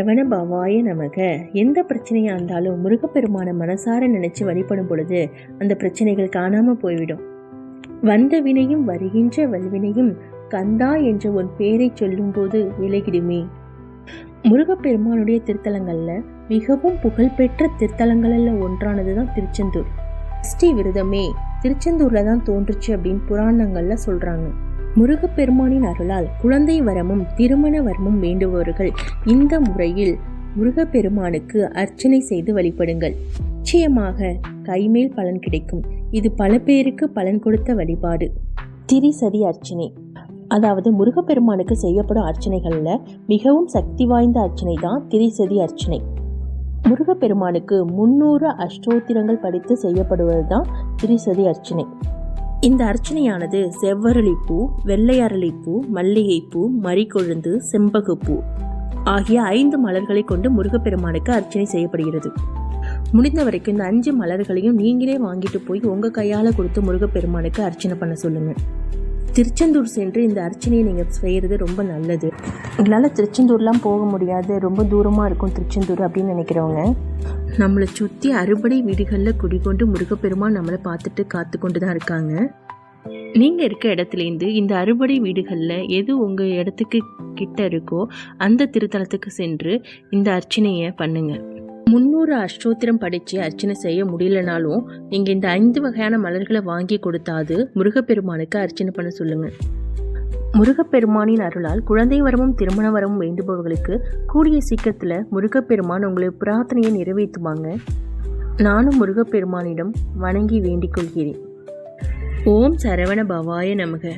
சரவணபவாய நமக. எந்த பிரச்சனையா இருந்தாலும் முருகப்பெருமான மனசார நினைச்சு வழிபடும் பொழுது அந்த பிரச்சனைகள் காணாம போய்விடும். வந்த வினையும் வருகின்ற வல்வினையும் கந்தா என்ற உன் பேரை சொல்லும் போது விலகிடுமே. முருகப்பெருமானுடைய திருத்தலங்கள்ல மிகவும் புகழ்பெற்ற திருத்தலங்கள்ல ஒன்றானதுதான் திருச்செந்தூர். அஷ்டி விரதமே திருச்செந்தூர்ல தான் தோன்றுச்சு அப்படின்னு புராணங்கள்ல சொல்றாங்க. முருகப்பெருமானின் அருளால் குழந்தை வரமும் திருமண வரமும் வேண்டுபவர்கள் இந்த முறையில் முருகப்பெருமானுக்கு அர்ச்சனை செய்து வழிபடுங்கள். நிச்சயமாக கைமேல் பலன் கிடைக்கும். இது பல பேருக்கு பலன் கொடுத்த வழிபாடு. திரிசதி அர்ச்சனை, அதாவது முருகப்பெருமானுக்கு செய்யப்படும் அர்ச்சனைகள்ல மிகவும் சக்தி வாய்ந்த அர்ச்சனை தான் திரிசதி அர்ச்சனை. முருகப்பெருமானுக்கு 300 அஷ்டோத்திரங்கள் படித்து செய்யப்படுவது தான் திரிசதி அர்ச்சனை. இந்த அர்ச்சனையானது செவ்வரளிப்பூ, வெள்ளை அரளிப்பூ, மல்லிகைப்பூ, மறிக்கொழுந்து, செம்பகப்பூ ஆகிய 5 மலர்களை கொண்டு முருகப்பெருமானுக்கு அர்ச்சனை செய்யப்படுகிறது. முடிந்த வரைக்கும் இந்த 5 மலர்களையும் நீங்களே வாங்கிட்டு போய் உங்க கையால கொடுத்து முருகப்பெருமானுக்கு அர்ச்சனை பண்ண சொல்லுங்க. திருச்செந்தூர் சென்று இந்த அர்ச்சனையை நீங்கள் செய்கிறது ரொம்ப நல்லது. எங்களால் திருச்செந்தூர்லாம் போக முடியாது, ரொம்ப தூரமாக இருக்கும் திருச்செந்தூர் அப்படின்னு நினைக்கிறவங்க, நம்மளை சுற்றி அறுபடை வீடுகளில் குடிகொண்டு முருகப்பெருமான் நம்மளை பார்த்துட்டு காத்து கொண்டு தான் இருக்காங்க. நீங்கள் இருக்க இடத்துலேருந்து இந்த அறுபடை வீடுகளில் எது உங்கள் இடத்துக்கு கிட்ட இருக்கோ அந்த திருத்தலத்துக்கு சென்று இந்த அர்ச்சனையை பண்ணுங்க. 300 அஷ்டோத்திரம் படித்து அர்ச்சனை செய்ய முடியலனாலும் நீங்கள் இந்த 5 வகையான மலர்களை வாங்கி கொடுத்தாது முருகப்பெருமானுக்கு அர்ச்சனை பண்ண சொல்லுங்கள். முருகப்பெருமானின் அருளால் குழந்தை வரமும் திருமண வரமும் வேண்டுபவர்களுக்கு கூடிய சீக்கிரத்தில் முருகப்பெருமான் உங்களுடைய பிரார்த்தனையை நிறைவேற்றுவாங்க. நானும் முருகப்பெருமானிடம் வணங்கி வேண்டிக் கொள்கிறேன். ஓம் சரவணபவாய நமக.